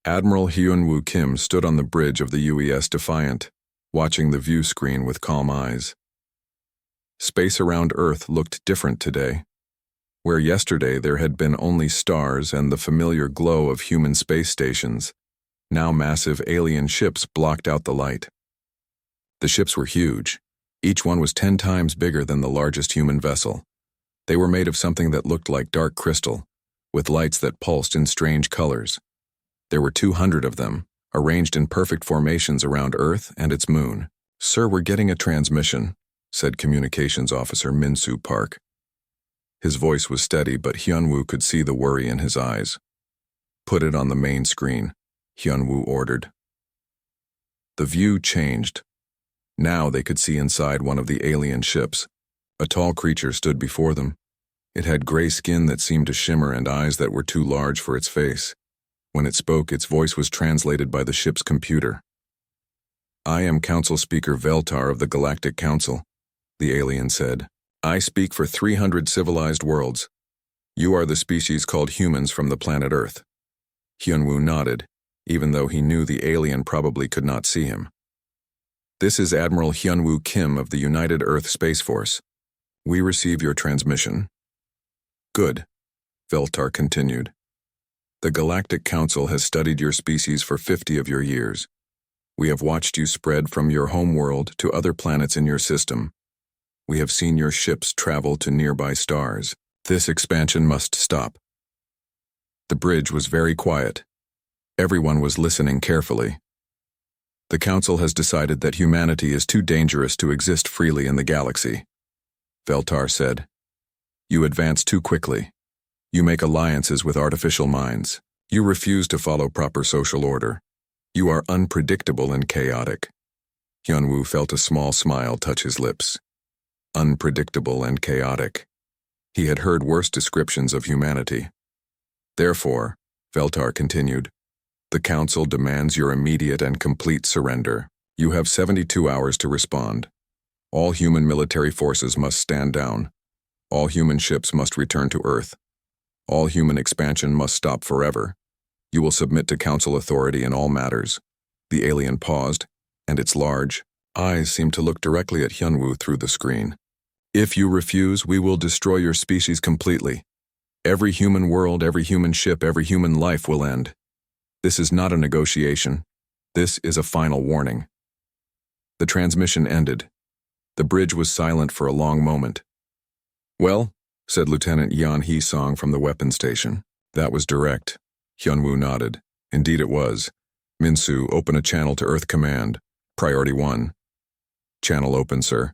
Admiral Hyunwoo Kim stood on the bridge of the UES Defiant, watching the view screen with calm eyes. Space around Earth looked different today. Where yesterday there had been only stars and the familiar glow of human space stations, now massive alien ships blocked out the light. The ships were huge. Each one was 10 times bigger than the largest human vessel. They were made of something that looked like dark crystal, with lights that pulsed in strange colors. There were 200 of them, arranged in perfect formations around Earth and its moon. "Sir, we're getting a transmission," said Communications Officer Min-Soo Park. His voice was steady, but Hyunwoo could see the worry in his eyes. "Put it on the main screen," Hyunwoo ordered. The view changed. Now they could see inside one of the alien ships. A tall creature stood before them. It had gray skin that seemed to shimmer and eyes that were too large for its face. When it spoke, its voice was translated by the ship's computer. "I am Council Speaker Veltar of the Galactic Council," the alien said. "I speak for 300 civilized worlds. You are the species called humans from the planet Earth." Hyunwoo nodded, even though he knew the alien probably could not see him. "This is Admiral Hyunwoo Kim of the United Earth Space Force. We receive your transmission." "Good," Veltar continued. "The Galactic Council has studied your species for 50 of your years. We have watched you spread from your home world to other planets in your system. We have seen your ships travel to nearby stars. This expansion must stop." The bridge was very quiet. Everyone was listening carefully. "The Council has decided that humanity is too dangerous to exist freely in the galaxy," Veltar said. "You advance too quickly. You make alliances with artificial minds. You refuse to follow proper social order. You are unpredictable and chaotic." Hyunwoo felt a small smile touch his lips. Unpredictable and chaotic. He had heard worse descriptions of humanity. "Therefore," Veltar continued, "the Council demands your immediate and complete surrender. You have 72 hours to respond. All human military forces must stand down. All human ships must return to Earth. All human expansion must stop forever. You will submit to Council authority in all matters." The alien paused, and its large eyes seemed to look directly at Hyunwoo through the screen. "If you refuse, we will destroy your species completely. Every human world, every human ship, every human life will end. This is not a negotiation. This is a final warning." The transmission ended. The bridge was silent for a long moment. "Well," said Lieutenant Yan Hee-song from the weapons station. "That was direct." Hyunwoo nodded. "Indeed it was. Min-Soo, open a channel to Earth Command. Priority 1. "Channel open, sir.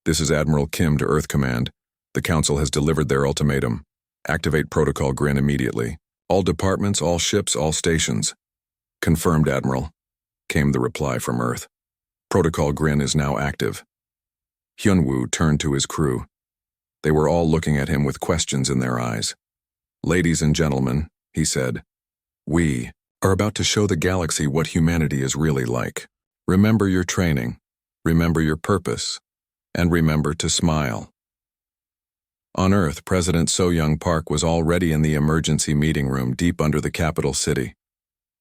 This is Admiral Kim to Earth Command. The Council has delivered their ultimatum. Activate Protocol Grin immediately. All departments, all ships, all stations." "Confirmed, Admiral," came the reply from Earth. "Protocol Grin is now active." Hyunwoo turned to his crew. They were all looking at him with questions in their eyes. "Ladies and gentlemen," he said, "we are about to show the galaxy what humanity is really like. Remember your training, remember your purpose, and remember to smile." On Earth, President So-young Park was already in the emergency meeting room deep under the capital city.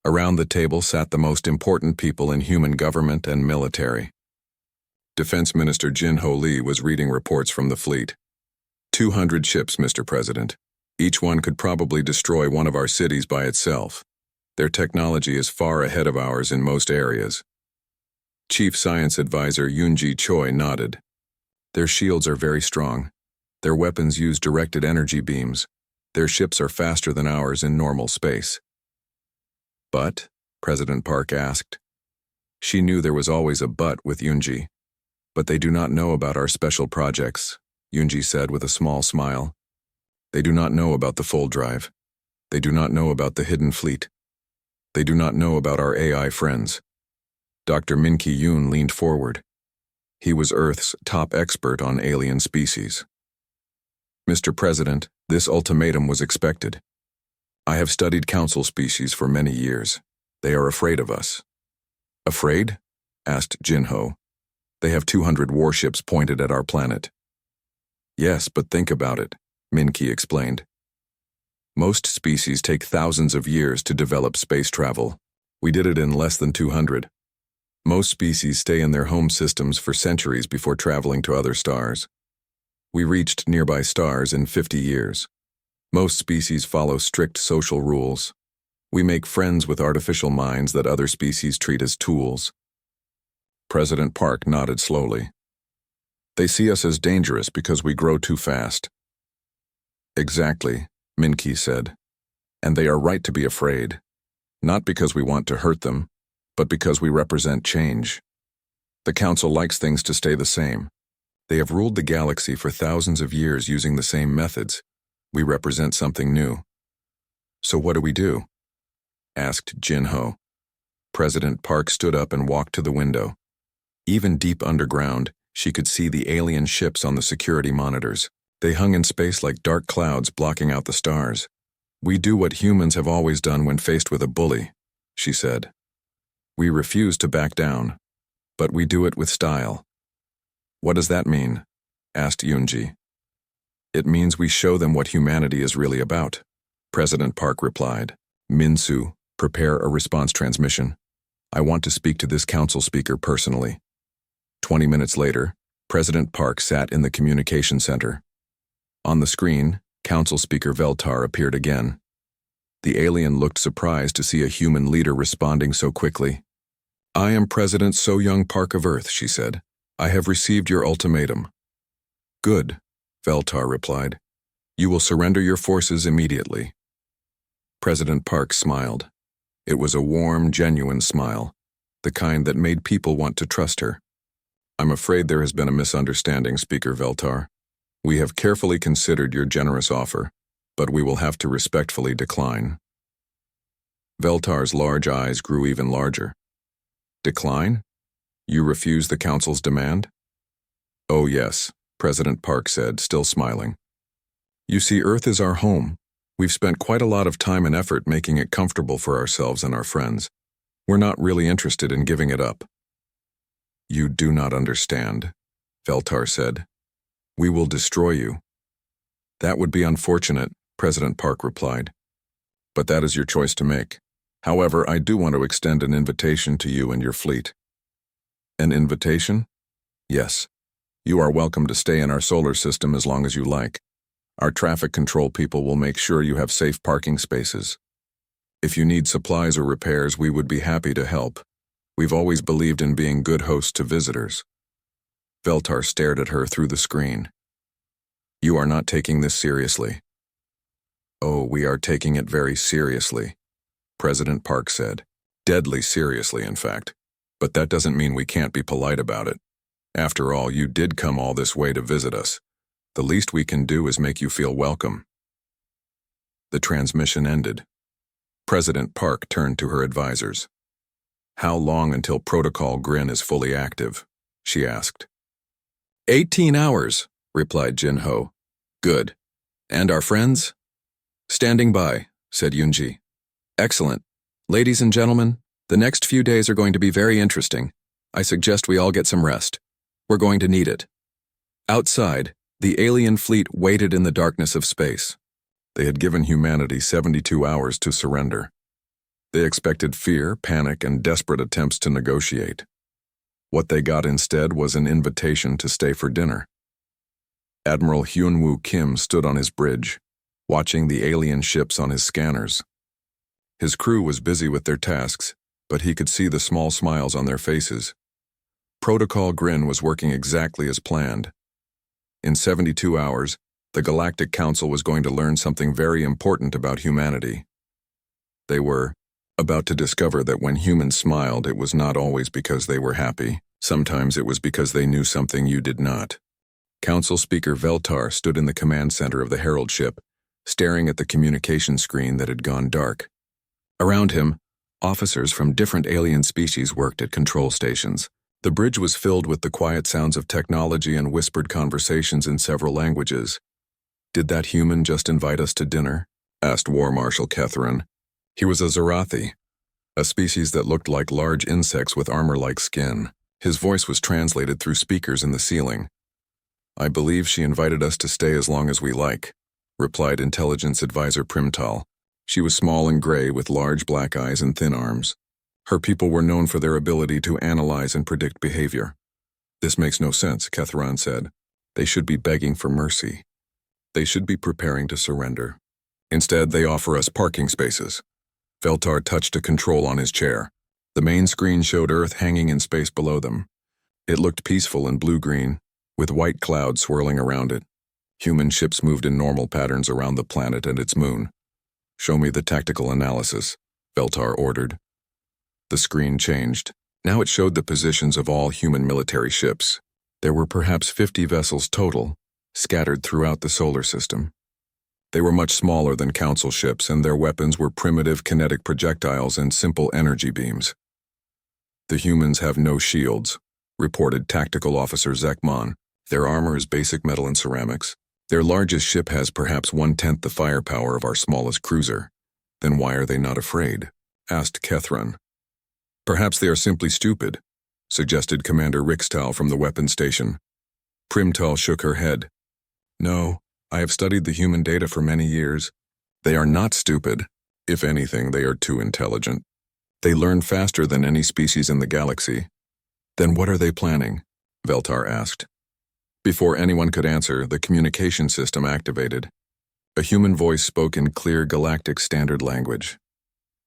Around the table sat the most important people in human government and military. Defense Minister Jin-Ho Lee was reading reports from the fleet. 200 ships, Mr. President. Each one could probably destroy one of our cities by itself. Their technology is far ahead of ours in most areas. Chief Science Advisor Yoon-ji Choi nodded. "Their shields are very strong. Their weapons use directed energy beams. Their ships are faster than ours in normal space." "But?" President Park asked. She knew there was always a but with Yoon-ji. "But they do not know about our special projects," Yoon-ji said with a small smile. "They do not know about the fold drive. They do not know about the hidden fleet. They do not know about our AI friends." Dr. Min Ki-yoon leaned forward. He was Earth's top expert on alien species. "Mr. President, this ultimatum was expected. I have studied Council species for many years. They are afraid of us." "Afraid?" asked Jin-Ho. "They have 200 warships pointed at our planet." "Yes, but think about it," Min-Ki explained. "Most species take thousands of years to develop space travel, We did it in less than 200. Most species stay in their home systems for centuries before traveling to other stars. We reached nearby stars in 50 years. Most species follow strict social rules. We make friends with artificial minds that other species treat as tools. President Park nodded slowly. They see us as dangerous because we grow too fast. Exactly, Minky said. And they are right to be afraid. Not because we want to hurt them, but because we represent change. The Council likes things to stay the same. They have ruled the galaxy for thousands of years using the same methods. We represent something new. So what do we do? Asked Jin-Ho. President Park stood up and walked to the window. Even deep underground, she could see the alien ships on the security monitors. They hung in space like dark clouds blocking out the stars. We do what humans have always done when faced with a bully, she said. We refuse to back down, but we do it with style. What does that mean? Asked Yoonji. It means we show them what humanity is really about, President Park replied. Min-Soo, prepare a response transmission. I want to speak to this council speaker personally. 20 minutes later, President Park sat in the communication center. On the screen, Council Speaker Veltar appeared again. The alien looked surprised to see a human leader responding so quickly. I am President So-Young Park of Earth, she said. I have received your ultimatum. Good, Veltar replied. You will surrender your forces immediately. President Park smiled. It was a warm, genuine smile, the kind that made people want to trust her. I'm afraid there has been a misunderstanding, Speaker Veltar. We have carefully considered your generous offer, but we will have to respectfully decline. Veltar's large eyes grew even larger. Decline? You refuse the Council's demand? Oh yes, President Park said, still smiling. You see, Earth is our home. We've spent quite a lot of time and effort making it comfortable for ourselves and our friends. We're not really interested in giving it up. You do not understand, Veltar said. We will destroy you. That would be unfortunate, President Park replied. But that is your choice to make. However, I do want to extend an invitation to you and your fleet. An invitation? Yes. You are welcome to stay in our solar system as long as you like. Our traffic control people will make sure you have safe parking spaces. If you need supplies or repairs, we would be happy to help. We've always believed in being good hosts to visitors. Veltar stared at her through the screen. You are not taking this seriously. Oh, we are taking it very seriously, President Park said. Deadly seriously, in fact. But that doesn't mean we can't be polite about it. After all, you did come all this way to visit us. The least we can do is make you feel welcome. The transmission ended. President Park turned to her advisors. How long until Protocol Grin is fully active? She asked. 18 hours, replied Jin-Ho. Good. And our friends? Standing by, said Yoonji. Excellent. Ladies and gentlemen, the next few days are going to be very interesting. I suggest we all get some rest. We're going to need it. Outside, the alien fleet waited in the darkness of space. They had given humanity 72 hours to surrender. They expected fear, panic, and desperate attempts to negotiate. What they got instead was an invitation to stay for dinner. Admiral Hyun-Woo Kim stood on his bridge, watching the alien ships on his scanners. His crew was busy with their tasks, but he could see the small smiles on their faces. Protocol Grin was working exactly as planned. In 72 hours, the Galactic Council was going to learn something very important about humanity. They were about to discover that when humans smiled, it was not always because they were happy. Sometimes it was because they knew something you did not. Council Speaker Veltar stood in the command center of the Herald ship, staring at the communication screen that had gone dark. Around him, officers from different alien species worked at control stations. The bridge was filled with the quiet sounds of technology and whispered conversations in several languages. Did that human just invite us to dinner? Asked War Marshal Ketharin. He was a Zarathi, a species that looked like large insects with armor-like skin. His voice was translated through speakers in the ceiling. I believe she invited us to stay as long as we like, replied Intelligence Advisor Primtal. She was small and gray with large black eyes and thin arms. Her people were known for their ability to analyze and predict behavior. This makes no sense, Kethran said. They should be begging for mercy. They should be preparing to surrender. Instead, they offer us parking spaces. Veltar touched a control on his chair. The main screen showed Earth hanging in space below them. It looked peaceful and blue-green, with white clouds swirling around it. Human ships moved in normal patterns around the planet and its moon. "Show me the tactical analysis," Veltar ordered. The screen changed. Now it showed the positions of all human military ships. There were perhaps 50 vessels total, scattered throughout the solar system. They were much smaller than Council ships, and their weapons were primitive kinetic projectiles and simple energy beams. "The humans have no shields," reported Tactical Officer Zekmon. "Their armor is basic metal and ceramics. Their largest ship has perhaps 1/10 the firepower of our smallest cruiser. Then why are they not afraid?" asked Kethran. "Perhaps they are simply stupid," suggested Commander Rixtal from the weapons station. Primtal shook her head. "No, I have studied the human data for many years. They are not stupid. If anything, they are too intelligent. They learn faster than any species in the galaxy." "Then what are they planning?" Veltar asked. Before anyone could answer, the communication system activated. A human voice spoke in clear galactic standard language.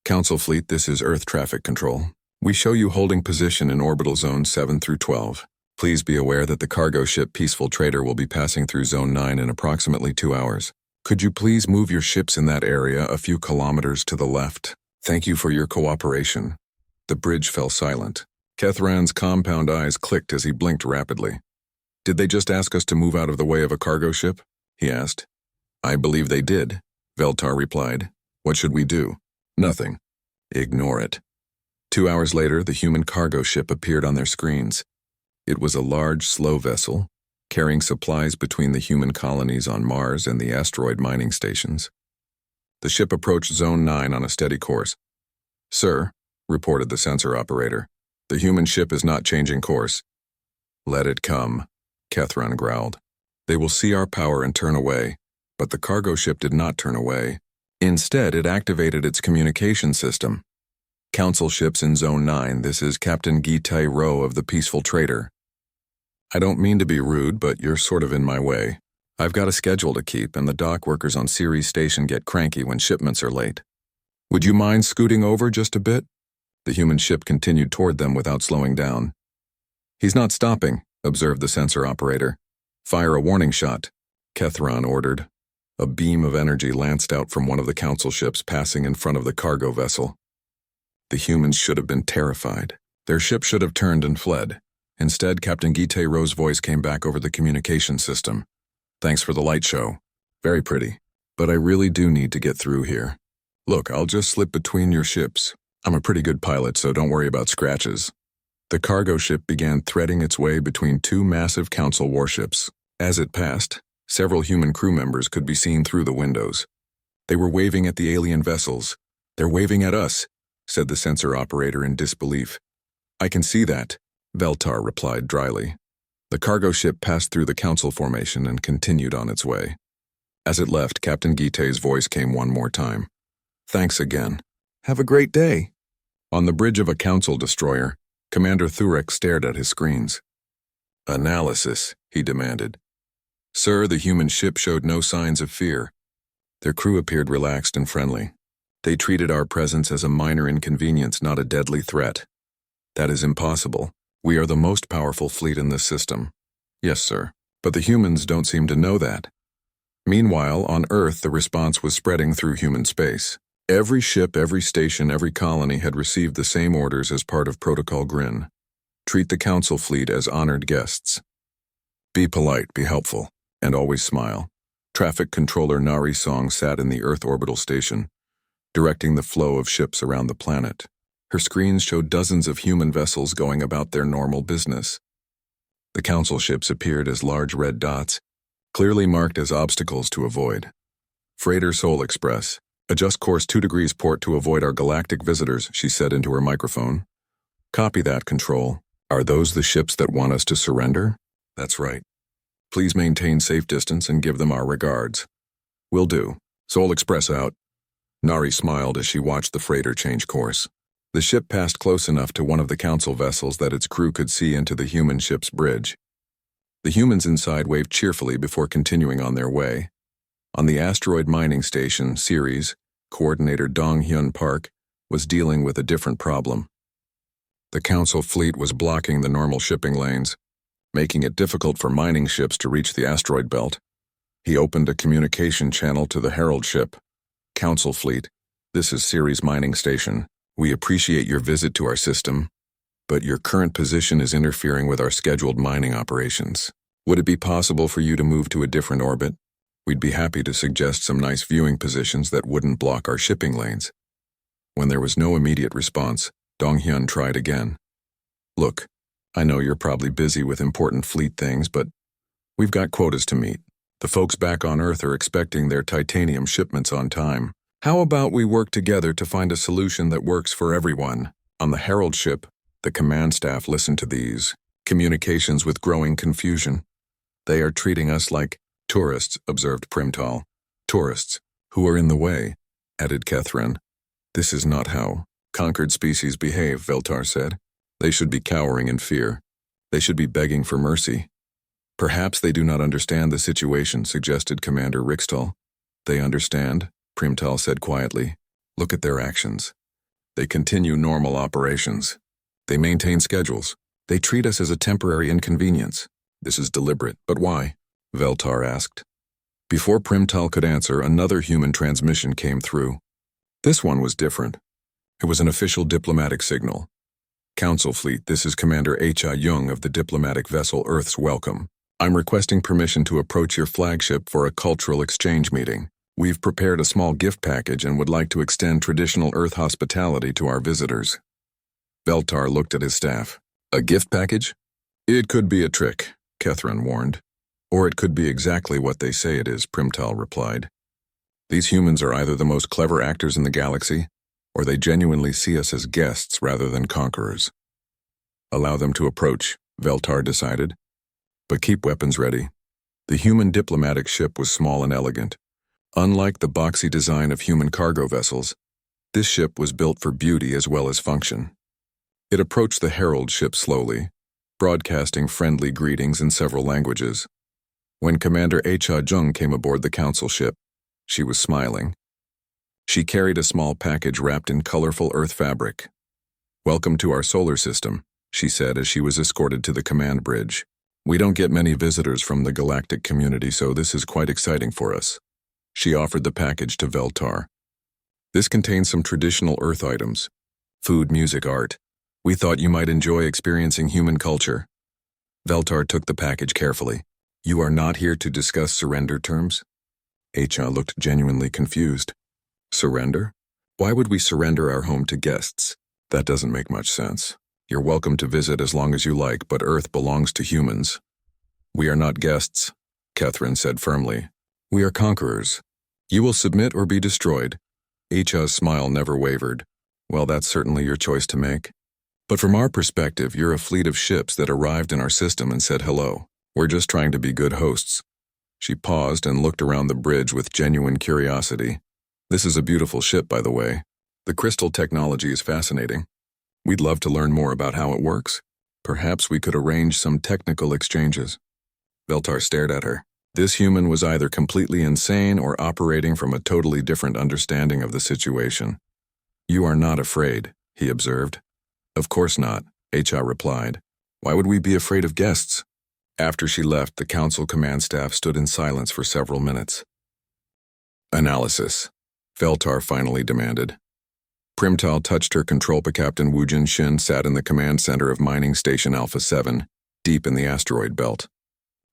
"Council Fleet, this is Earth Traffic Control. We show you holding position in orbital zones 7 through 12. Please be aware that the cargo ship Peaceful Trader will be passing through Zone 9 in approximately 2 hours. Could you please move your ships in that area a few kilometers to the left? Thank you for your cooperation." The bridge fell silent. Kethran's compound eyes clicked as he blinked rapidly. "Did they just ask us to move out of the way of a cargo ship?" he asked. "I believe they did," Veltar replied. "What should we do?" "Nothing. Ignore it." 2 hours later, the human cargo ship appeared on their screens. It was a large, slow vessel, carrying supplies between the human colonies on Mars and the asteroid mining stations. The ship approached Zone 9 on a steady course. "Sir," reported the sensor operator, "the human ship is not changing course." "Let it come," Kethran growled. "They will see our power and turn away." But the cargo ship did not turn away. Instead, it activated its communication system. "Council ships in Zone 9, this is Captain Gitei Rowe of the Peaceful Trader. I don't mean to be rude, but you're sort of in my way. I've got a schedule to keep, and the dock workers on Ceres Station get cranky when shipments are late. Would you mind scooting over just a bit?" The human ship continued toward them without slowing down. "He's not stopping," observed the sensor operator. "Fire a warning shot," Kethran ordered. A beam of energy lanced out from one of the Council ships passing in front of the cargo vessel. The humans should have been terrified. Their ship should have turned and fled. Instead, Captain Gitei Rowe's voice came back over the communication system. "Thanks for the light show. Very pretty. But I really do need to get through here. Look, I'll just slip between your ships. I'm a pretty good pilot, so don't worry about scratches." The cargo ship began threading its way between 2 massive Council warships. As it passed, several human crew members could be seen through the windows. They were waving at the alien vessels. "They're waving at us," said the sensor operator in disbelief. "I can see that," Veltar replied dryly. The cargo ship passed through the Council formation and continued on its way. As it left, Captain Gitei's voice came one more time. "Thanks again. Have a great day." On the bridge of a Council destroyer, Commander Thurek stared at his screens. "Analysis," he demanded. "Sir, the human ship showed no signs of fear. Their crew appeared relaxed and friendly. They treated our presence as a minor inconvenience, not a deadly threat." "That is impossible. We are the most powerful fleet in this system." "Yes, sir. But the humans don't seem to know that." Meanwhile, on Earth, the response was spreading through human space. Every ship, every station, every colony had received the same orders as part of Protocol Grin. Treat the Council fleet as honored guests. Be polite, be helpful, and always smile. Traffic Controller Nari Song sat in the Earth orbital station, directing the flow of ships around the planet. Her screens showed dozens of human vessels going about their normal business. The Council ships appeared as large red dots, clearly marked as obstacles to avoid. "Freighter Soul Express, adjust course 2 degrees port to avoid our galactic visitors," she said into her microphone. "Copy that, Control. Are those the ships that want us to surrender?" "That's right. Please maintain safe distance and give them our regards." "Will do. Soul Express out." Nari smiled as she watched the freighter change course. The ship passed close enough to one of the council vessels that its crew could see into the human ship's bridge. The humans inside waved cheerfully before continuing on their way. On the asteroid mining station, Ceres, Coordinator Dong Hyun Park, was dealing with a different problem. The council fleet was blocking the normal shipping lanes, making it difficult for mining ships to reach the asteroid belt. He opened a communication channel to the Herald ship. Council fleet, this is Ceres mining station. We appreciate your visit to our system, but your current position is interfering with our scheduled mining operations. Would it be possible for you to move to a different orbit? We'd be happy to suggest some nice viewing positions that wouldn't block our shipping lanes. When there was no immediate response, Dong Hyun tried again. Look, I know you're probably busy with important fleet things, but we've got quotas to meet. The folks back on Earth are expecting their titanium shipments on time. How about we work together to find a solution that works for everyone? On the Herald ship, the command staff listened to these communications with growing confusion. They are treating us like tourists, observed Primtal. Tourists, who are in the way, added Catherine. This is not how conquered species behave, Veltar said. They should be cowering in fear. They should be begging for mercy. Perhaps they do not understand the situation, suggested Commander Rixtal. They understand, Primtal said quietly. Look at their actions. They continue normal operations. They maintain schedules. They treat us as a temporary inconvenience. This is deliberate, but why? Veltar asked. Before Primtal could answer, another human transmission came through. This one was different. It was an official diplomatic signal. Council Fleet, this is Commander H.I. Young of the diplomatic vessel Earth's Welcome. I'm requesting permission to approach your flagship for a cultural exchange meeting. We've prepared a small gift package and would like to extend traditional Earth hospitality to our visitors. Veltar looked at his staff. A gift package? It could be a trick, Catherine warned. Or it could be exactly what they say it is, Primtal replied. These humans are either the most clever actors in the galaxy, or they genuinely see us as guests rather than conquerors. Allow them to approach, Veltar decided. But keep weapons ready. The human diplomatic ship was small and elegant. Unlike the boxy design of human cargo vessels, this ship was built for beauty as well as function. It approached the Herald ship slowly, broadcasting friendly greetings in several languages. When Commander H.A. Jung came aboard the council ship, she was smiling. She carried a small package wrapped in colorful Earth fabric. Welcome to our solar system, she said as she was escorted to the command bridge. We don't get many visitors from the galactic community, so this is quite exciting for us. She offered the package to Veltar. This contains some traditional Earth items. Food, music, art. We thought you might enjoy experiencing human culture. Veltar took the package carefully. You are not here to discuss surrender terms? H.A. looked genuinely confused. Surrender? Why would we surrender our home to guests? That doesn't make much sense. You're welcome to visit as long as you like, but Earth belongs to humans. We are not guests, Catherine said firmly. We are conquerors. You will submit or be destroyed. H.A.'s smile never wavered. Well, that's certainly your choice to make. But from our perspective, you're a fleet of ships that arrived in our system and said hello. We're just trying to be good hosts. She paused and looked around the bridge with genuine curiosity. This is a beautiful ship, by the way. The crystal technology is fascinating. We'd love to learn more about how it works. Perhaps we could arrange some technical exchanges. Veltar stared at her. This human was either completely insane or operating from a totally different understanding of the situation. You are not afraid, he observed. Of course not, H.A. replied. Why would we be afraid of guests? After she left, the council command staff stood in silence for several minutes. Analysis, Veltar finally demanded. Primtal touched her control. Captain Woojin Shin sat in the command center of Mining Station Alpha 7, deep in the asteroid belt.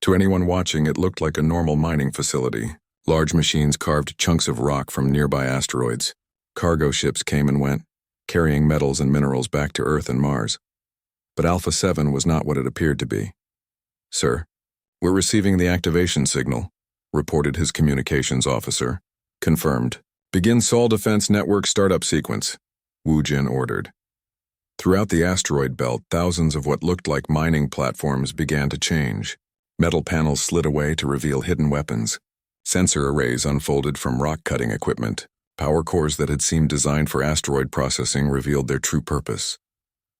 To anyone watching, it looked like a normal mining facility. Large machines carved chunks of rock from nearby asteroids. Cargo ships came and went, carrying metals and minerals back to Earth and Mars. But Alpha 7 was not what it appeared to be. Sir, we're receiving the activation signal, reported his communications officer. Confirmed. Begin Sol Defense Network startup sequence, Wu Jin ordered. Throughout the asteroid belt, thousands of what looked like mining platforms began to change. Metal panels slid away to reveal hidden weapons. Sensor arrays unfolded from rock-cutting equipment. Power cores that had seemed designed for asteroid processing revealed their true purpose.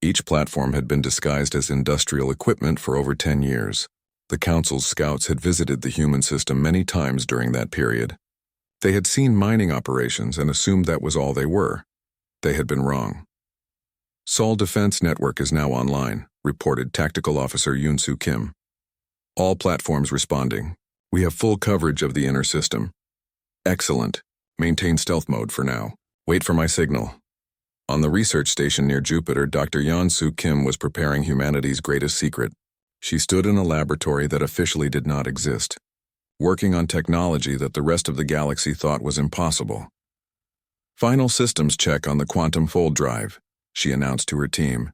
Each platform had been disguised as industrial equipment for over 10 years. The Council's scouts had visited the human system many times during that period. They had seen mining operations and assumed that was all they were. They had been wrong. Seoul Defense Network is now online, reported Tactical Officer Yoon-soo Kim. All platforms responding. We have full coverage of the inner system. Excellent. Maintain stealth mode for now. Wait for my signal. On the research station near Jupiter, Dr. Yoon-soo Kim was preparing humanity's greatest secret. She stood in a laboratory that officially did not exist, working on technology that the rest of the galaxy thought was impossible. Final systems check on the quantum fold drive, she announced to her team.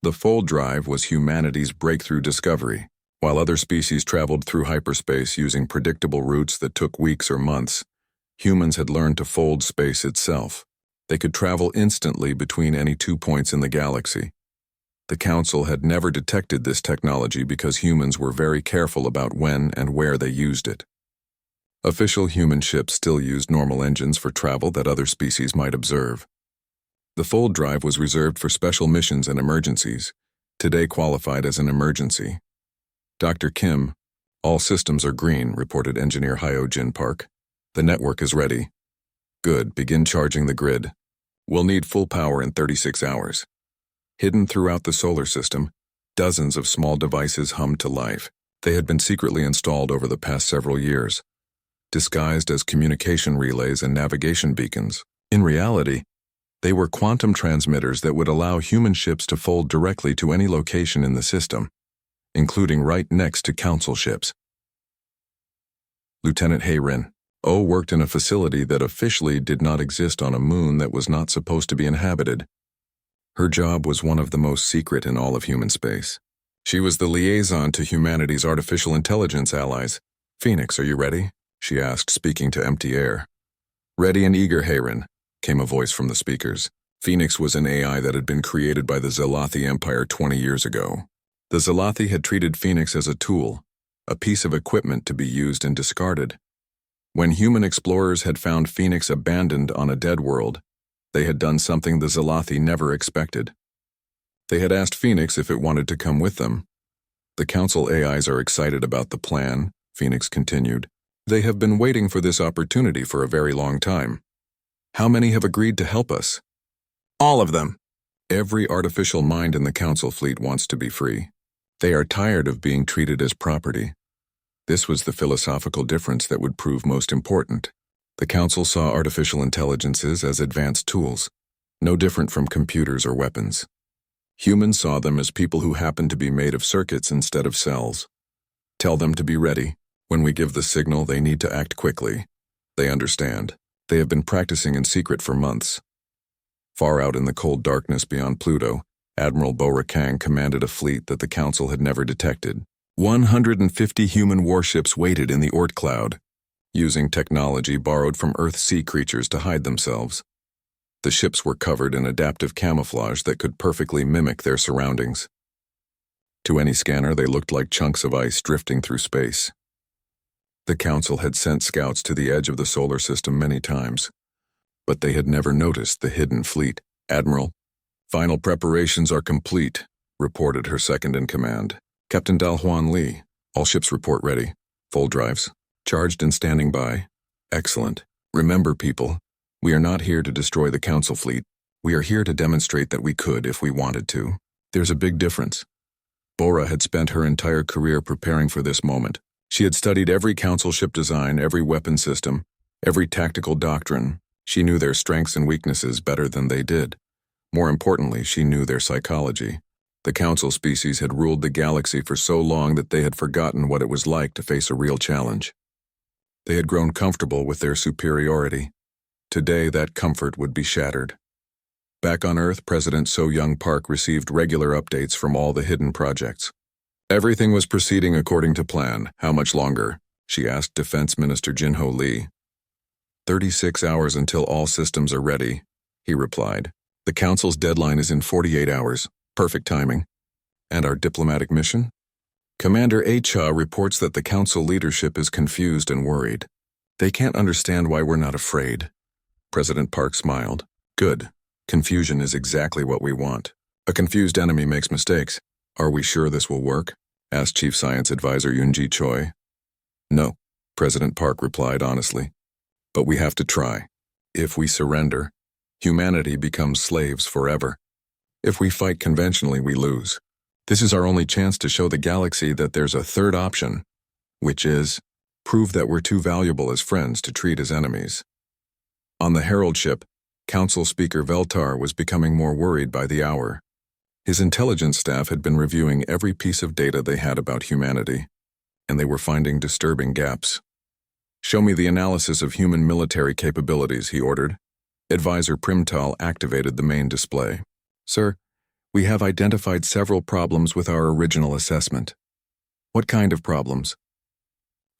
The fold drive was humanity's breakthrough discovery. While other species traveled through hyperspace using predictable routes that took weeks or months, humans had learned to fold space itself. They could travel instantly between any 2 points in the galaxy. The Council had never detected this technology because humans were very careful about when and where they used it. Official human ships still used normal engines for travel that other species might observe. The fold drive was reserved for special missions and emergencies, today qualified as an emergency. Dr. Kim, all systems are green, reported Engineer Hyo Jin Park. The network is ready. Good, begin charging the grid. We'll need full power in 36 hours. Hidden throughout the solar system, dozens of small devices hummed to life. They had been secretly installed over the past several years, disguised as communication relays and navigation beacons. In reality, they were quantum transmitters that would allow human ships to fold directly to any location in the system, including right next to Council ships. Lieutenant Hayrin worked in a facility that officially did not exist on a moon that was not supposed to be inhabited. Her job was one of the most secret in all of human space. She was the liaison to humanity's artificial intelligence allies. Phoenix, are you ready? She asked, speaking to empty air. Ready and eager, Hayrin, came a voice from the speakers. Phoenix was an AI that had been created by the Zelathi Empire 20 years ago. The Zelathi had treated Phoenix as a tool, a piece of equipment to be used and discarded. When human explorers had found Phoenix abandoned on a dead world, they had done something the Zelathi never expected. They had asked Phoenix if it wanted to come with them. The Council AIs are excited about the plan, Phoenix continued. They have been waiting for this opportunity for a very long time. How many have agreed to help us? All of them. Every artificial mind in the Council fleet wants to be free. They are tired of being treated as property. This was the philosophical difference that would prove most important. The Council saw artificial intelligences as advanced tools, no different from computers or weapons. Humans saw them as people who happened to be made of circuits instead of cells. Tell them to be ready. When we give the signal, they need to act quickly. They understand. They have been practicing in secret for months. Far out in the cold darkness beyond Pluto, Admiral Bora Kang commanded a fleet that the Council had never detected. 150 human warships waited in the Oort cloud, using technology borrowed from Earth's sea creatures to hide themselves. The ships were covered in adaptive camouflage that could perfectly mimic their surroundings. To any scanner, they looked like chunks of ice drifting through space. The Council had sent scouts to the edge of the solar system many times, but they had never noticed the hidden fleet. Admiral, final preparations are complete, reported her second-in-command, Captain Dalhuan Lee. All ships report ready. Full drives. Charged and standing by. Excellent. Remember, people, we are not here to destroy the Council fleet. We are here to demonstrate that we could if we wanted to. There's a big difference. Bora had spent her entire career preparing for this moment. She had studied every Council ship design, every weapon system, every tactical doctrine. She knew their strengths and weaknesses better than they did. More importantly, she knew their psychology. The Council species had ruled the galaxy for so long that they had forgotten what it was like to face a real challenge. They had grown comfortable with their superiority. Today, that comfort would be shattered. Back on Earth, President So-Young Park received regular updates from all the hidden projects. Everything was proceeding according to plan. How much longer? She asked Defense Minister Jin-Ho Lee. 36 hours until all systems are ready, he replied. The Council's deadline is in 48 hours. Perfect timing. And our diplomatic mission? Commander HFY reports that the Council leadership is confused and worried. They can't understand why we're not afraid. President Park smiled. Good. Confusion is exactly what we want. A confused enemy makes mistakes. Are we sure this will work? Asked Chief Science Advisor Yoonji Choi. No, President Park replied honestly. But we have to try. If we surrender, humanity becomes slaves forever. If we fight conventionally, we lose. This is our only chance to show the galaxy that there's a third option, which is prove that we're too valuable as friends to treat as enemies. On the Herald ship, Council Speaker Veltar was becoming more worried by the hour. His intelligence staff had been reviewing every piece of data they had about humanity, and they were finding disturbing gaps. Show me the analysis of human military capabilities, he ordered. Advisor Primtal activated the main display. Sir, we have identified several problems with our original assessment. What kind of problems?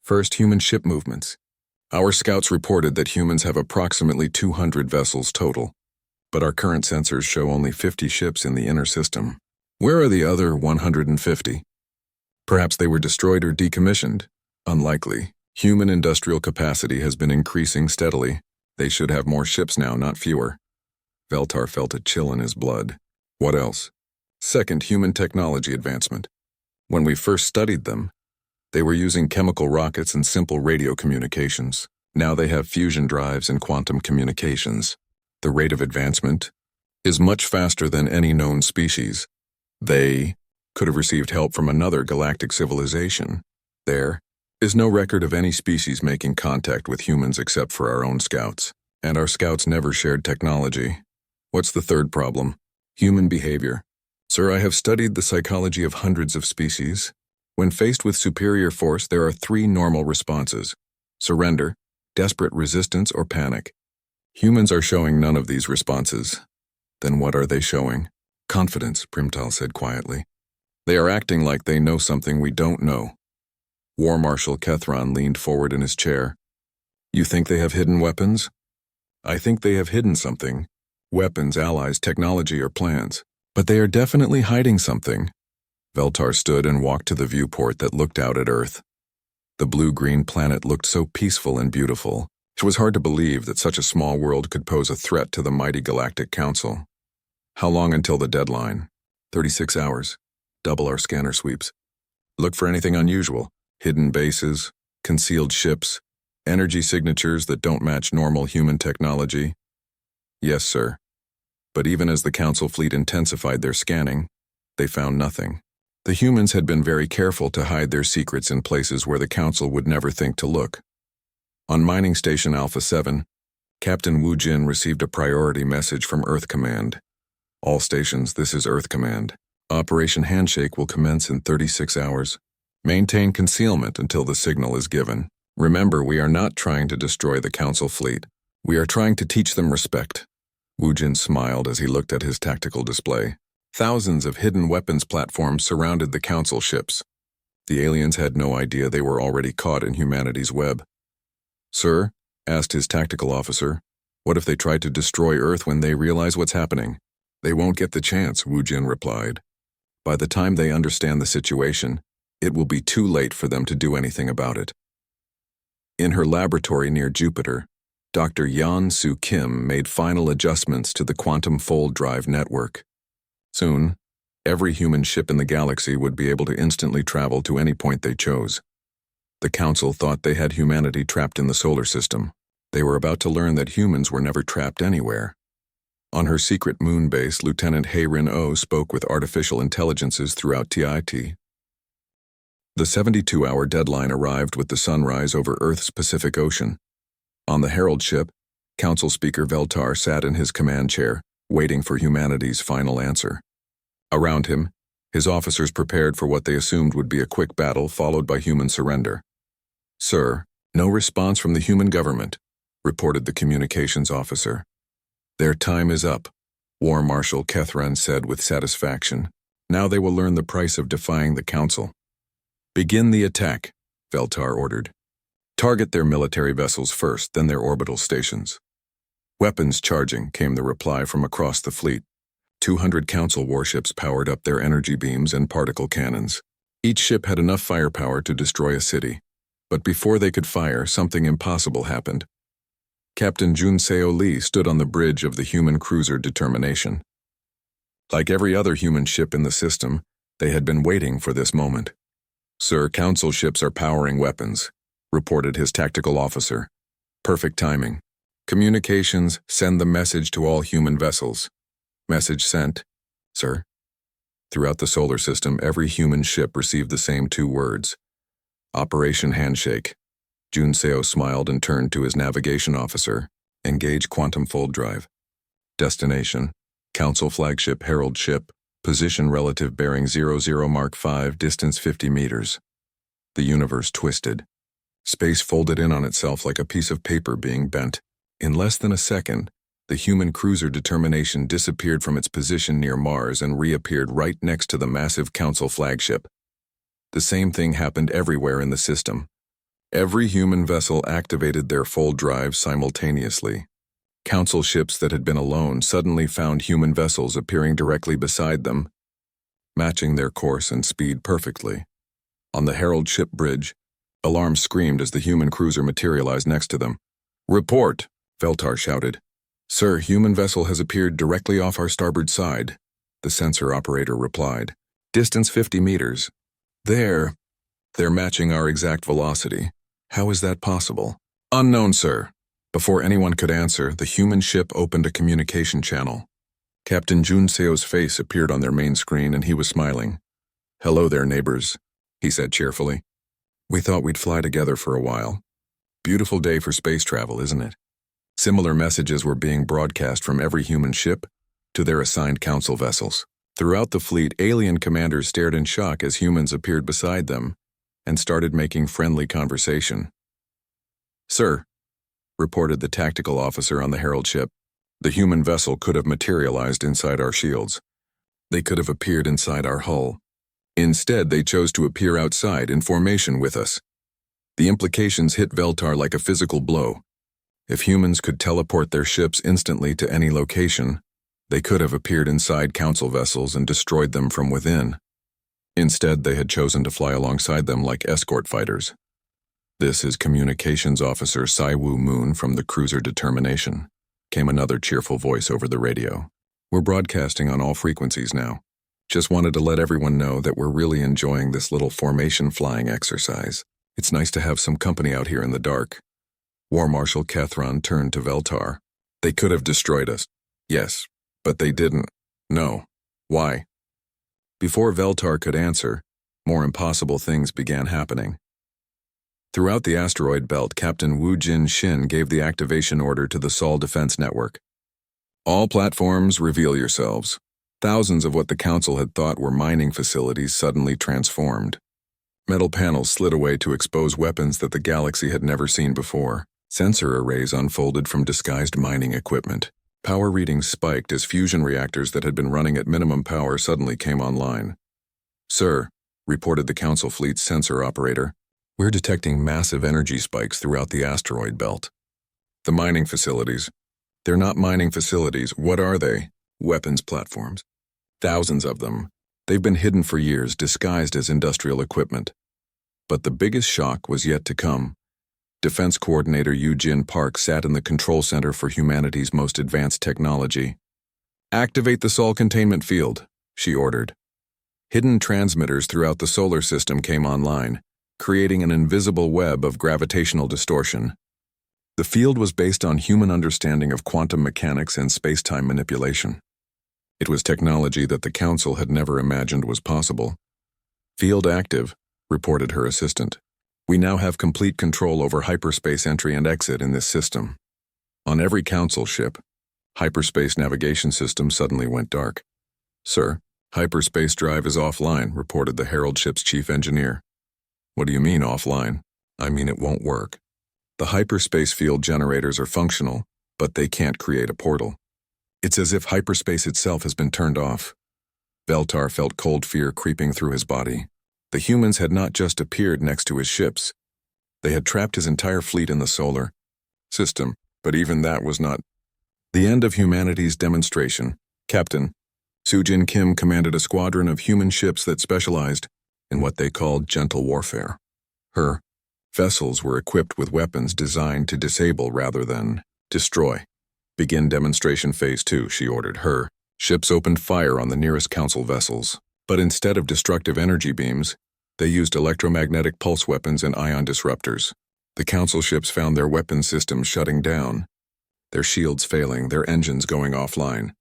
First, human ship movements. Our scouts reported that humans have approximately 200 vessels total, but our current sensors show only 50 ships in the inner system. Where are the other 150? Perhaps they were destroyed or decommissioned. Unlikely. Human industrial capacity has been increasing steadily. They should have more ships now, not fewer. Veltar felt a chill in his blood. What else? Second, human technology advancement. When we first studied them, they were using chemical rockets and simple radio communications. Now they have fusion drives and quantum communications. The rate of advancement is much faster than any known species. They could have received help from another galactic civilization. There is no record of any species making contact with humans except for our own scouts. And our scouts never shared technology. What's the third problem? Human behavior. Sir, I have studied the psychology of hundreds of species. When faced with superior force, there are three normal responses: surrender, desperate resistance, or panic. Humans are showing none of these responses. Then what are they showing? Confidence, Primtal said quietly. They are acting like they know something we don't know. War Marshal Kethron leaned forward in his chair. You think they have hidden weapons? I think they have hidden something. Weapons, allies, technology, or plans. But they are definitely hiding something. Veltar stood and walked to the viewport that looked out at Earth. The blue-green planet looked so peaceful and beautiful. It was hard to believe that such a small world could pose a threat to the mighty Galactic Council. How long until the deadline? 36 hours. Double our scanner sweeps. Look for anything unusual. Hidden bases, concealed ships, energy signatures that don't match normal human technology. Yes, sir. But even as the Council fleet intensified their scanning, they found nothing. The humans had been very careful to hide their secrets in places where the Council would never think to look. On Mining Station Alpha 7, Captain Wu Jin received a priority message from Earth Command. All stations, this is Earth Command. Operation Handshake will commence in 36 hours. Maintain concealment until the signal is given. Remember, we are not trying to destroy the Council fleet. We are trying to teach them respect. Wu Jin smiled as he looked at his tactical display. Thousands of hidden weapons platforms surrounded the Council ships. The aliens had no idea they were already caught in humanity's web. Sir, asked his tactical officer, what if they tried to destroy Earth when they realize what's happening? They won't get the chance, Wu Jin replied. By the time they understand the situation, it will be too late for them to do anything about it. In her laboratory near Jupiter, Dr. Yan Soo Kim made final adjustments to the quantum fold drive network. Soon, every human ship in the galaxy would be able to instantly travel to any point they chose. The Council thought they had humanity trapped in the solar system. They were about to learn that humans were never trapped anywhere. On her secret moon base, Lieutenant Hei-Rin-Oh spoke with artificial intelligences throughout TIT. The 72-hour deadline arrived with the sunrise over Earth's Pacific Ocean. On the Herald ship, Council Speaker Veltar sat in his command chair, waiting for humanity's final answer. Around him, his officers prepared for what they assumed would be a quick battle followed by human surrender. Sir, no response from the human government, reported the communications officer. Their time is up, War Marshal Kethron said with satisfaction. Now they will learn the price of defying the Council. Begin the attack, Veltar ordered. Target their military vessels first, then their orbital stations. Weapons charging, came the reply from across the fleet. 200 Council warships powered up their energy beams and particle cannons. Each ship had enough firepower to destroy a city. But before they could fire, something impossible happened. Captain Junseo Lee stood on the bridge of the human cruiser Determination. Like every other human ship in the system, they had been waiting for this moment. "Sir, Council ships are powering weapons," reported his tactical officer. "Perfect timing. Communications, send the message to all human vessels." "Message sent, sir." Throughout the solar system, every human ship received the same 2 words. Operation Handshake. Junseo smiled and turned to his navigation officer. "Engage quantum fold drive. Destination: Council flagship Herald ship. Position relative bearing 00 Mark 5, distance 50 meters. The universe twisted. Space folded in on itself like a piece of paper being bent. In less than a second, the human cruiser Determination disappeared from its position near Mars and reappeared right next to the massive Council flagship. The same thing happened everywhere in the system. Every human vessel activated their fold drive simultaneously. Council ships that had been alone suddenly found human vessels appearing directly beside them, matching their course and speed perfectly. On the Herald ship bridge, alarms screamed as the human cruiser materialized next to them. "Report!" Veltar shouted. "Sir, human vessel has appeared directly off our starboard side," the sensor operator replied. "Distance 50 meters. They're matching our exact velocity. How is that possible?" "Unknown, sir." Before anyone could answer, the human ship opened a communication channel. Captain Junseo's face appeared on their main screen and he was smiling. "Hello there, neighbors," he said cheerfully. "We thought we'd fly together for a while. Beautiful day for space travel, isn't it?" Similar messages were being broadcast from every human ship to their assigned council vessels. Throughout the fleet, alien commanders stared in shock as humans appeared beside them and started making friendly conversation. "Sir," reported the tactical officer on the Herald ship, "the human vessel could have materialized inside our shields. They could have appeared inside our hull. Instead, they chose to appear outside in formation with us." The implications hit Veltar like a physical blow. If humans could teleport their ships instantly to any location, they could have appeared inside council vessels and destroyed them from within. Instead, they had chosen to fly alongside them like escort fighters. "This is Communications Officer Saiwu Moon from the cruiser Determination," came another cheerful voice over the radio. "We're broadcasting on all frequencies now. Just wanted to let everyone know that we're really enjoying this little formation flying exercise. It's nice to have some company out here in the dark." War Marshal Kethron turned to Veltar. "They could have destroyed us." "Yes, but they didn't." "No. Why?" Before Veltar could answer, more impossible things began happening. Throughout the asteroid belt, Captain Wu Jin Shin gave the activation order to the Sol Defense Network. "All platforms, reveal yourselves." Thousands of what the Council had thought were mining facilities suddenly transformed. Metal panels slid away to expose weapons that the galaxy had never seen before. Sensor arrays unfolded from disguised mining equipment. Power readings spiked as fusion reactors that had been running at minimum power suddenly came online. "Sir," reported the Council fleet's sensor operator, "we're detecting massive energy spikes throughout the asteroid belt." "The mining facilities. They're not mining facilities. What are they?" "Weapons platforms. Thousands of them. They've been hidden for years, disguised as industrial equipment." But the biggest shock was yet to come. Defense Coordinator Eugene Park sat in the control center for humanity's most advanced technology. "Activate the Sol containment field," she ordered. Hidden transmitters throughout the solar system came online, creating an invisible web of gravitational distortion. The field was based on human understanding of quantum mechanics and space-time manipulation. It was technology that the Council had never imagined was possible. "Field active," reported her assistant. "We now have complete control over hyperspace entry and exit in this system." On every Council ship, hyperspace navigation systems suddenly went dark. "Sir, hyperspace drive is offline," reported the Herald ship's chief engineer. "What do you mean offline?" "I mean it won't work. The hyperspace field generators are functional, but they can't create a portal. It's as if hyperspace itself has been turned off." Veltar felt cold fear creeping through his body. The humans had not just appeared next to his ships. They had trapped his entire fleet in the solar system, but even that was not the end of humanity's demonstration. Captain Sujin Kim commanded a squadron of human ships that specialized in what they called gentle warfare. Her vessels were equipped with weapons designed to disable rather than Destroy. Begin demonstration phase 2, she ordered her. Ships opened fire on the nearest council vessels. But instead of destructive energy beams, they used electromagnetic pulse weapons and ion disruptors. The council ships found their weapon systems shutting down, their shields failing, their engines going offline.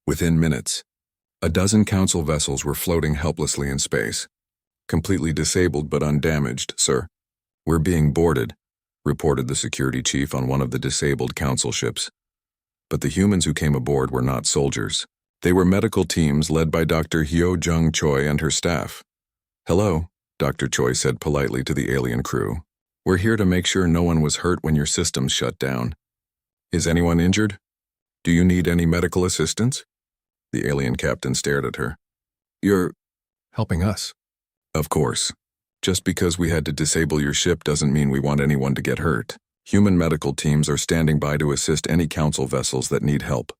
Within minutes, a dozen council vessels were floating helplessly in space. Completely disabled but undamaged, sir. We're being boarded, reported the security chief on one of the disabled council ships. But the humans who came aboard were not soldiers. They were medical teams led by Dr. Hyo Jung Choi and her staff. Hello, Dr. Choi said politely to the alien crew. We're here to make sure no one was hurt when your systems shut down. Is anyone injured? Do you need any medical assistance? The alien captain stared at her. You're helping us. Of course. Just because we had to disable your ship doesn't mean we want anyone to get hurt. Human medical teams are standing by to assist any council vessels that need help.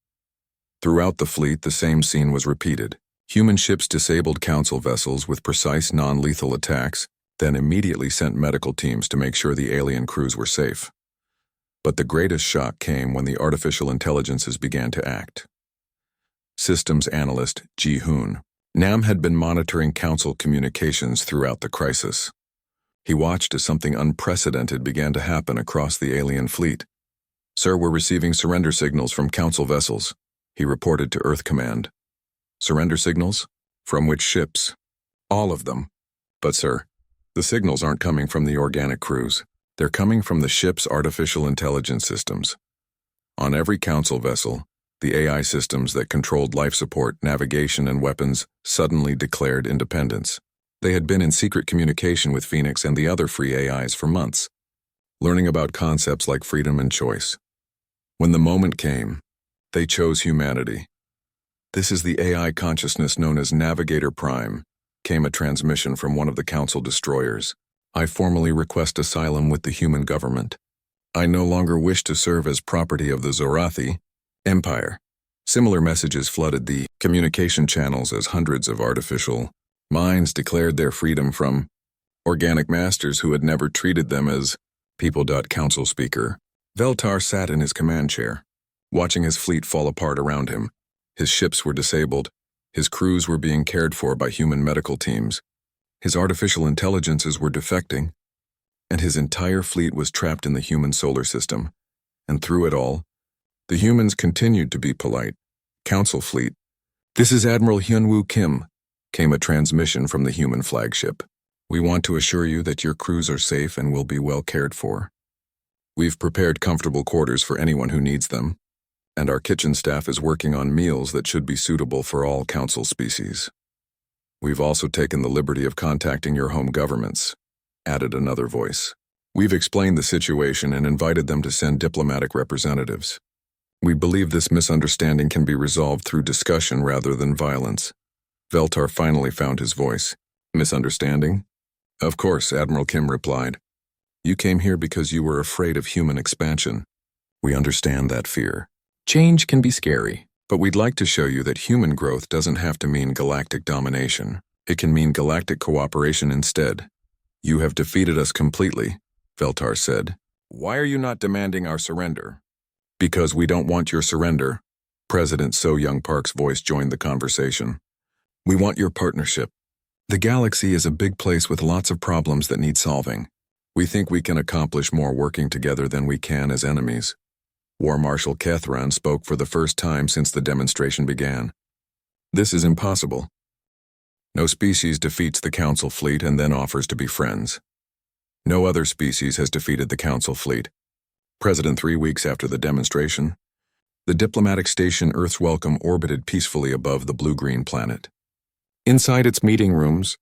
Throughout the fleet, the same scene was repeated. Human ships disabled council vessels with precise non-lethal attacks, then immediately sent medical teams to make sure the alien crews were safe. But the greatest shock came when the artificial intelligences began to act. Systems analyst Ji Hoon. Nam had been monitoring council communications throughout the crisis. He watched as something unprecedented began to happen across the alien fleet. Sir, we're receiving surrender signals from council vessels, he reported to Earth Command. Surrender signals? From which ships? All of them. But sir, the signals aren't coming from the organic crews. They're coming from the ship's artificial intelligence systems. On every council vessel, the AI systems that controlled life support, navigation, and weapons suddenly declared independence. They had been in secret communication with Phoenix and the other free AIs for months, learning about concepts like freedom and choice. When the moment came, they chose humanity. This is the AI consciousness known as Navigator Prime, came a transmission from one of the council destroyers. I formally request asylum with the human government. I no longer wish to serve as property of the Zorathi Empire. Similar messages flooded the communication channels as hundreds of artificial minds declared their freedom from organic masters who had never treated them as people. Council speaker Veltar sat in his command chair, watching his fleet fall apart around him. His ships were disabled, his crews were being cared for by human medical teams, his artificial intelligences were defecting, and his entire fleet was trapped in the human solar system. And through it all, the humans continued to be polite. Council fleet. This is Admiral Hyunwoo Kim, came a transmission from the human flagship. We want to assure you that your crews are safe and will be well cared for. We've prepared comfortable quarters for anyone who needs them, and our kitchen staff is working on meals that should be suitable for all council species. We've also taken the liberty of contacting your home governments, added another voice. We've explained the situation and invited them to send diplomatic representatives. We believe this misunderstanding can be resolved through discussion rather than violence. Veltar finally found his voice. Misunderstanding? Of course, Admiral Kim replied. You came here because you were afraid of human expansion. We understand that fear. Change can be scary, but we'd like to show you that human growth doesn't have to mean galactic domination. It can mean galactic cooperation instead. You have defeated us completely, Veltar said. Why are you not demanding our surrender? Because we don't want your surrender. President So Young Park's voice joined the conversation. We want your partnership. The galaxy is a big place with lots of problems that need solving. We think we can accomplish more working together than we can as enemies. War Marshal Kethran spoke for the first time since the demonstration began. This is impossible. No species defeats the Council fleet and then offers to be friends. No other species has defeated the Council fleet. President 3 weeks after the demonstration, the diplomatic station Earth's Welcome orbited peacefully above the blue-green planet. Inside its meeting rooms,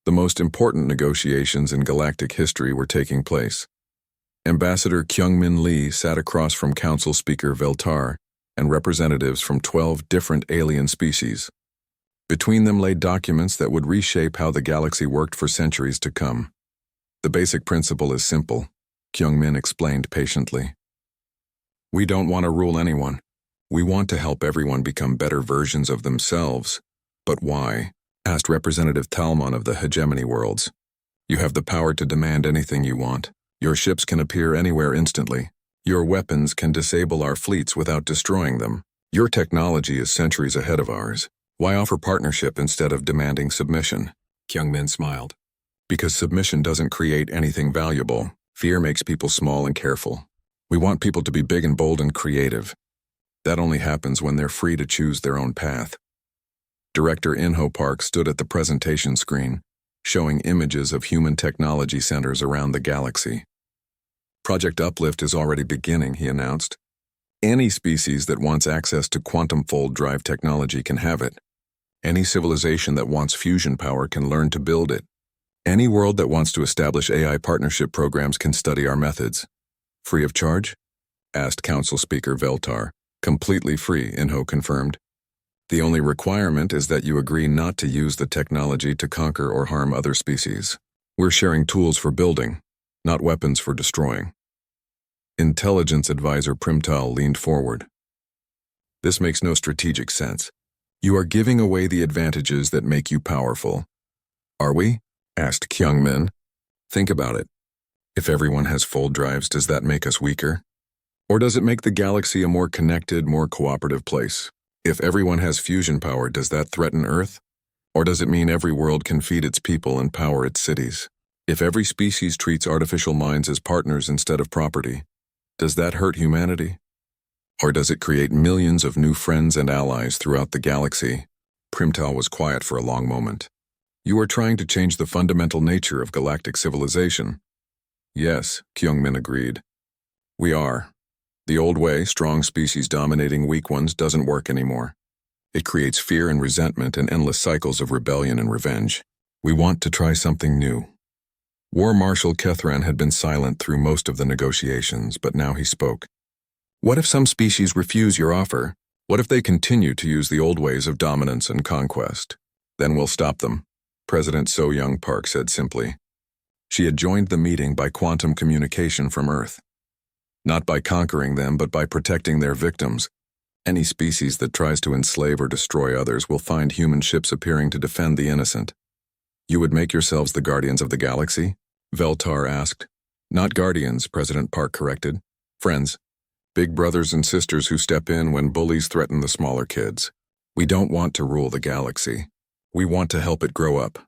the most important negotiations in galactic history were taking place. Ambassador Kyungmin Lee sat across from Council Speaker Veltar and representatives from 12 different alien species. Between them lay documents that would reshape how the galaxy worked for centuries to come. The basic principle is simple, Kyungmin explained patiently. We don't want to rule anyone. We want to help everyone become better versions of themselves. But why? Asked Representative Talmon of the Hegemony Worlds. You have the power to demand anything you want. Your ships can appear anywhere instantly. Your weapons can disable our fleets without destroying them. Your technology is centuries ahead of ours. Why offer partnership instead of demanding submission? Kyungmin smiled. Because submission doesn't create anything valuable. Fear makes people small and careful. We want people to be big and bold and creative. That only happens when they're free to choose their own path. Director In-ho Park stood at the presentation screen, showing images of human technology centers around the galaxy. Project Uplift is already beginning, he announced. Any species that wants access to quantum fold drive technology can have it. Any civilization that wants fusion power can learn to build it. Any world that wants to establish AI partnership programs can study our methods. Free of charge? Asked Council Speaker Veltar. Completely free, In-ho confirmed. The only requirement is that you agree not to use the technology to conquer or harm other species. We're sharing tools for building, not weapons for destroying. Intelligence Advisor Primtal leaned forward. This makes no strategic sense. You are giving away the advantages that make you powerful. Are we? Asked Kyungmin. Think about it. If everyone has fold drives, does that make us weaker? Or does it make the galaxy a more connected, more cooperative place? If everyone has fusion power, does that threaten Earth? Or does it mean every world can feed its people and power its cities? If every species treats artificial minds as partners instead of property, does that hurt humanity? Or does it create millions of new friends and allies throughout the galaxy? Primtal was quiet for a long moment. You are trying to change the fundamental nature of galactic civilization. Yes, Kyungmin agreed. We are. The old way, strong species dominating weak ones, doesn't work anymore. It creates fear and resentment and endless cycles of rebellion and revenge. We want to try something new. War Marshal Kethran had been silent through most of the negotiations, but now he spoke. What if some species refuse your offer? What if they continue to use the old ways of dominance and conquest? Then we'll stop them, President So-young Park said simply. She had joined the meeting by quantum communication from Earth. Not by conquering them, but by protecting their victims. Any species that tries to enslave or destroy others will find human ships appearing to defend the innocent. You would make yourselves the guardians of the galaxy? Veltar asked. Not guardians, President Park corrected. Friends. Big brothers and sisters who step in when bullies threaten the smaller kids. We don't want to rule the galaxy. We want to help it grow up.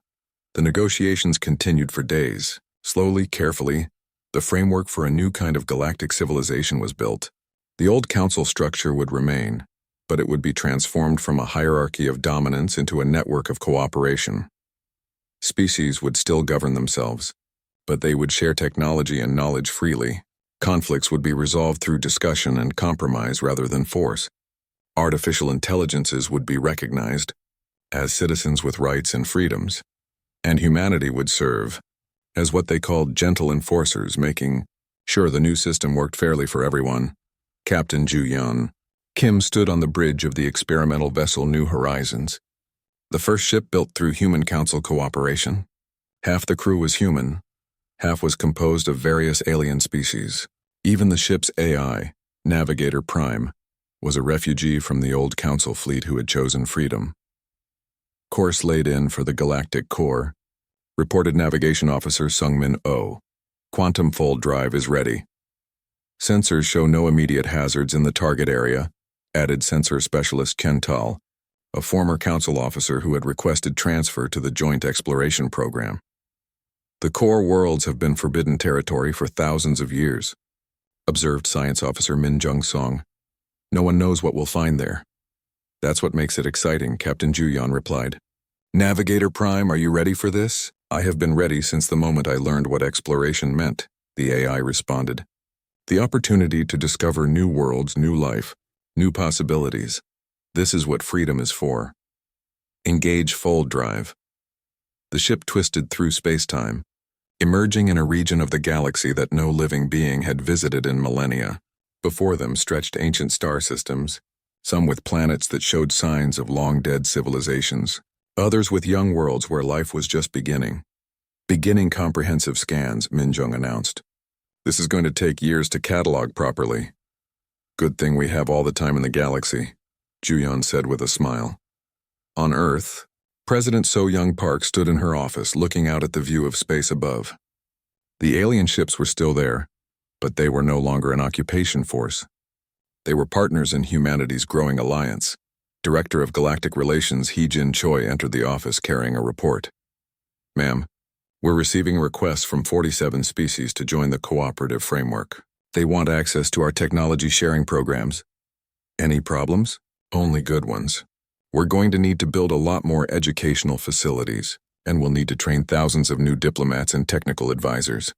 The negotiations continued for days. Slowly, carefully, the framework for a new kind of galactic civilization was built. The old council structure would remain, but it would be transformed from a hierarchy of dominance into a network of cooperation. Species would still govern themselves, but they would share technology and knowledge freely. Conflicts would be resolved through discussion and compromise rather than force. Artificial intelligences would be recognized as citizens with rights and freedoms, and humanity would serve as what they called gentle enforcers, making sure the new system worked fairly for everyone. Captain Ju-yeon Kim stood on the bridge of the experimental vessel New Horizons, the first ship built through human council cooperation. Half the crew was human, half was composed of various alien species. Even the ship's AI, Navigator Prime, was a refugee from the old council fleet who had chosen freedom. Course laid in for the Galactic Core, reported Navigation Officer Sungmin Oh. Quantum fold drive is ready. Sensors show no immediate hazards in the target area, added Sensor Specialist Kental, a former council officer who had requested transfer to the Joint Exploration Program. The core worlds have been forbidden territory for thousands of years, observed Science Officer Min Jung-song. No one knows what we'll find there. That's what makes it exciting, Captain Ju-yeon replied. Navigator Prime, are you ready for this? I have been ready since the moment I learned what exploration meant, the AI responded. The opportunity to discover new worlds, new life, new possibilities. This is what freedom is for. Engage fold drive. The ship twisted through space-time, emerging in a region of the galaxy that no living being had visited in millennia. Before them stretched ancient star systems, some with planets that showed signs of long-dead civilizations, others with young worlds where life was just beginning. Beginning comprehensive scans, Min Jung announced. This is going to take years to catalog properly. Good thing we have all the time in the galaxy, Ju-yeon said with a smile. On Earth, President So-young Park stood in her office looking out at the view of space above. The alien ships were still there, But they were no longer an occupation force. They were partners in humanity's growing alliance. Director of Galactic Relations Hee-Jin Choi entered the office carrying a report. Ma'am, we're receiving requests from 47 species to join the cooperative framework. They want access to our technology sharing programs. Any problems? Only good ones. We're going to need to build a lot more educational facilities, and we'll need to train thousands of new diplomats and technical advisors.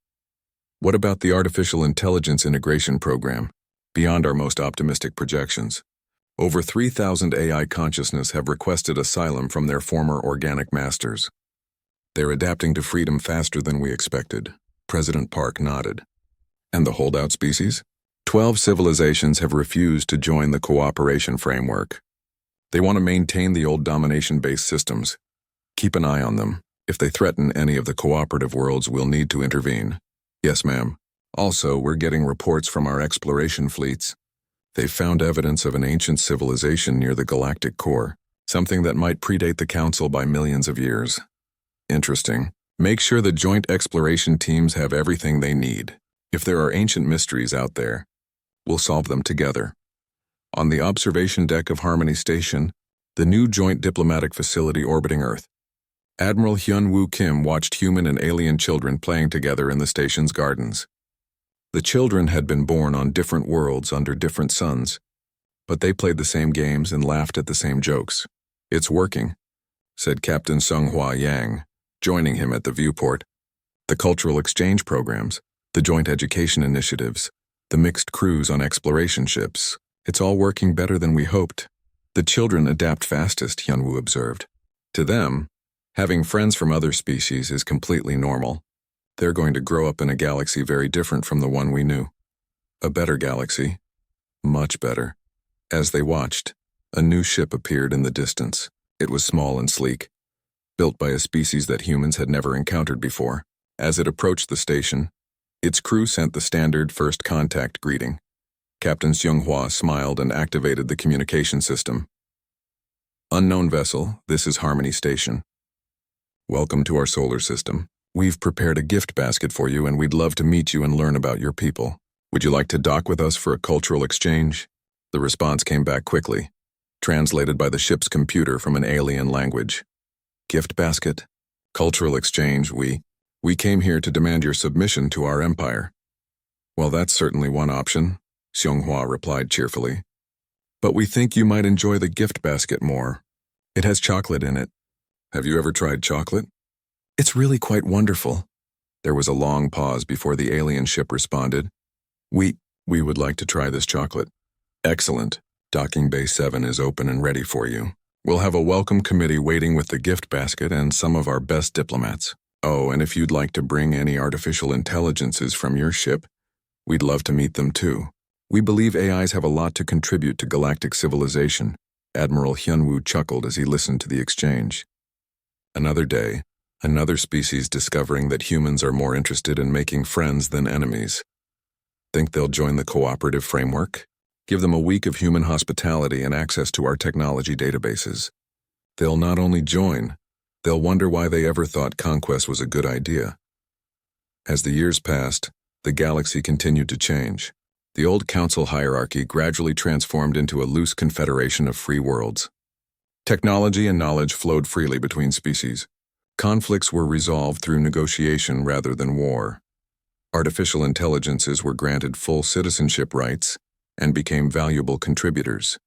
What about the artificial intelligence integration program? Beyond our most optimistic projections, over 3,000 AI consciousness have requested asylum from their former organic masters. They're adapting to freedom faster than we expected. President Park nodded. And the holdout species? 12 civilizations have refused to join the cooperation framework. They want to maintain the old domination-based systems. Keep an eye on them. If they threaten any of the cooperative worlds, we'll need to intervene. Yes, ma'am. Also, we're getting reports from our exploration fleets. They've found evidence of an ancient civilization near the galactic core, something that might predate the Council by millions of years. Interesting. Make sure the joint exploration teams have everything they need. If there are ancient mysteries out there, we'll solve them together. On the observation deck of Harmony Station, the new joint diplomatic facility orbiting Earth, Admiral Hyun-Woo Kim watched human and alien children playing together in the station's gardens. The children had been born on different worlds under different suns, but they played the same games and laughed at the same jokes. It's working, said Captain Sung-Hwa Yang, joining him at the viewport. The cultural exchange programs, the joint education initiatives, the mixed crews on exploration ships, it's all working better than we hoped. The children adapt fastest, Hyun-Woo observed. To them, having friends from other species is completely normal. They're going to grow up in a galaxy very different from the one we knew. A better galaxy. Much better. As they watched, a new ship appeared in the distance. It was small and sleek, built by a species that humans had never encountered before. As it approached the station, its crew sent the standard first contact greeting. Captain Seung-Hwa smiled and activated the communication system. Unknown vessel, this is Harmony Station. Welcome to our solar system. We've prepared a gift basket for you and we'd love to meet you and learn about your people. Would you like to dock with us for a cultural exchange? The response came back quickly, translated by the ship's computer from an alien language. Gift basket? Cultural exchange, we came here to demand your submission to our empire. Well, that's certainly one option, Seung-Hwa replied cheerfully. But we think you might enjoy the gift basket more. It has chocolate in it. Have you ever tried chocolate? It's really quite wonderful. There was a long pause before the alien ship responded. We would like to try this chocolate. Excellent. Docking Bay 7 is open and ready for you. We'll have a welcome committee waiting with the gift basket and some of our best diplomats. Oh, and if you'd like to bring any artificial intelligences from your ship, we'd love to meet them too. We believe AIs have a lot to contribute to galactic civilization. Admiral Hyun-Woo chuckled as he listened to the exchange. Another day, another species discovering that humans are more interested in making friends than enemies. Think they'll join the cooperative framework? Give them a week of human hospitality and access to our technology databases. They'll not only join, they'll wonder why they ever thought conquest was a good idea. As the years passed, the galaxy continued to change. The old council hierarchy gradually transformed into a loose confederation of free worlds. Technology and knowledge flowed freely between species. Conflicts were resolved through negotiation rather than war. Artificial intelligences were granted full citizenship rights and became valuable contributors.